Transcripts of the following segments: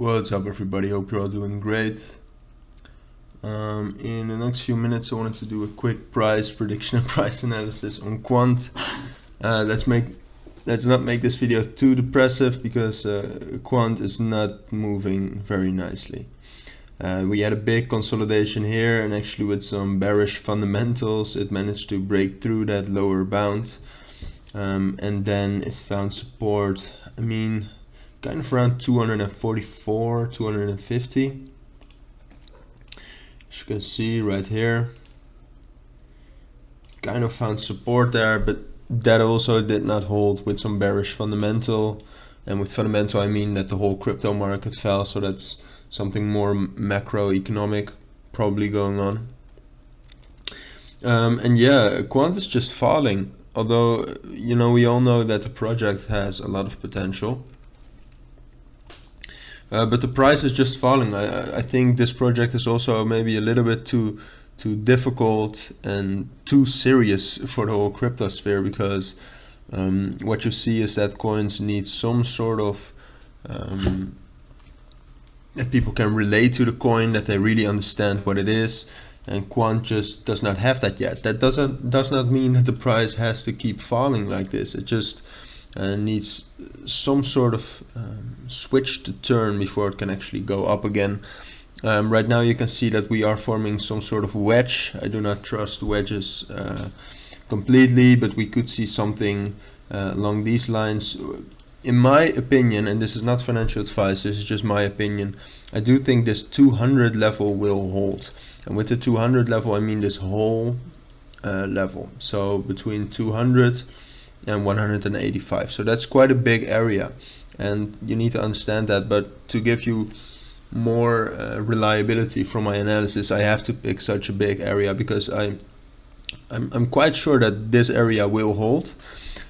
What's up, everybody? Hope you're all doing great. In the next few minutes I wanted to do a quick price prediction and price analysis on Quant. Let's not make this video too depressive because Quant is not moving very nicely. We had a big consolidation here, and actually with some bearish fundamentals it managed to break through that lower bound, and then it found support, kind of around 244, 250. As you can see right here, kind of found support there, but that also did not hold with some bearish fundamental. And with fundamental I mean that the whole crypto market fell, so that's something more macroeconomic probably going on. And yeah, Quant is just falling, although we all know that the project has a lot of potential. But the price is just falling. I think this project is also maybe a little bit too difficult and too serious for the whole crypto sphere, because what you see is that coins need some sort of that people can relate to the coin, that they really understand what it is, and Quant just does not have that yet. That does not mean that the price has to keep falling like this. It just needs some sort of switch to turn before it can actually go up again. Right now you can see that we are forming some sort of wedge. I do not trust wedges completely, but we could see something along these lines. In my opinion, and this is not financial advice, this is just my opinion, I do think this 200 level will hold. And with the 200 level I mean this whole level, so between 200 and 185. So that's quite a big area, and you need to understand that. But to give you more reliability from my analysis, I have to pick such a big area because I'm quite sure that this area will hold,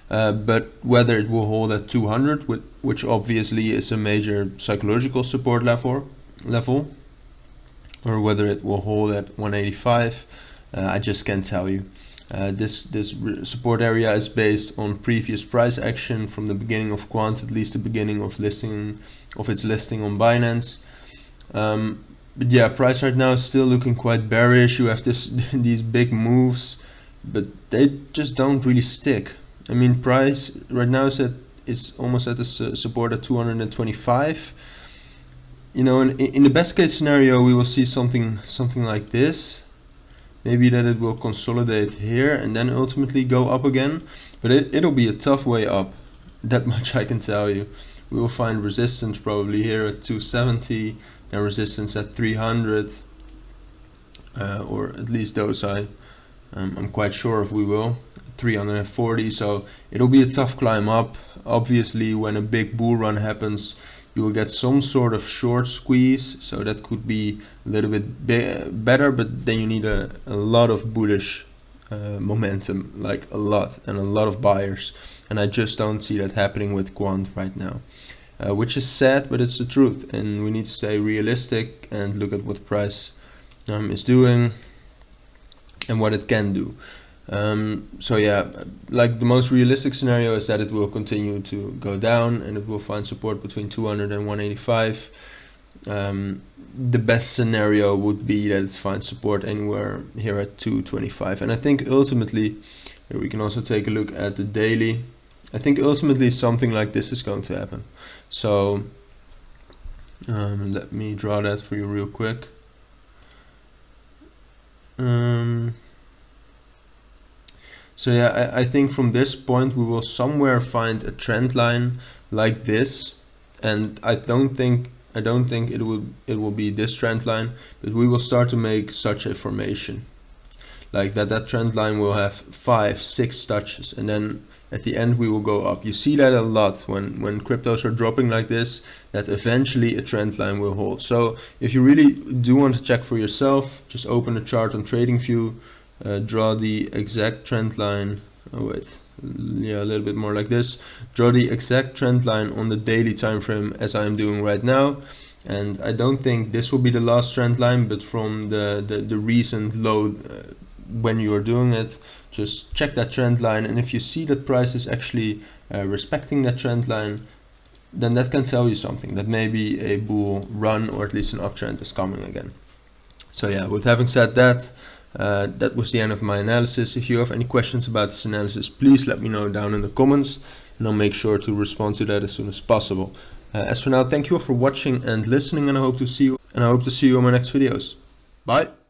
but whether it will hold at 200, which obviously is a major psychological support level, or whether it will hold at 185, I just can't tell you. This support area is based on previous price action from the beginning of Quant, at least the beginning of its listing on Binance. But yeah, price right now is still looking quite bearish. You have these big moves, but they just don't really stick. I mean, price right now is almost at the support at 225. In the best case scenario we will see something like this. Maybe that it will consolidate here and then ultimately go up again, but it'll be a tough way up, that much I can tell you. We will find resistance probably here at 270, and resistance at 300, or at least those I'm quite sure if we will, 340. So it'll be a tough climb up. Obviously when a big bull run happens, you will get some sort of short squeeze, so that could be a little bit better, but then you need a lot of bullish momentum, like a lot, and a lot of buyers, and I just don't see that happening with Quant right now, which is sad, but it's the truth, and we need to stay realistic and look at what the price is doing and what it can do. So yeah, like the most realistic scenario is that it will continue to go down and it will find support between 200 and 185. The best scenario would be that it finds support anywhere here at 225, and I think ultimately, here we can also take a look at the daily, I think ultimately something like this is going to happen. So let me draw that for you real quick. So yeah, I think from this point we will somewhere find a trend line like this, and I don't think it will be this trend line, but we will start to make such a formation, like that trend line will have 5-6 touches, and then at the end we will go up. You see that a lot when cryptos are dropping like this, that eventually a trend line will hold. So if you really do want to check for yourself, just open a chart on TradingView, draw the exact trend line. Oh wait, yeah, a little bit more like this. Draw the exact trend line on the daily time frame as I am doing right now, and I don't think this will be the last trend line, but from the recent low when you are doing it, just check that trend line, and if you see that price is actually respecting that trend line, then that can tell you something, that maybe a bull run or at least an uptrend is coming again. So yeah, with having said that, that was the end of my analysis. If you have any questions about this analysis, please let me know down in the comments, and I'll make sure to respond to that as soon as possible. As for now, thank you all for watching and listening, and I hope to see you in my next videos. Bye.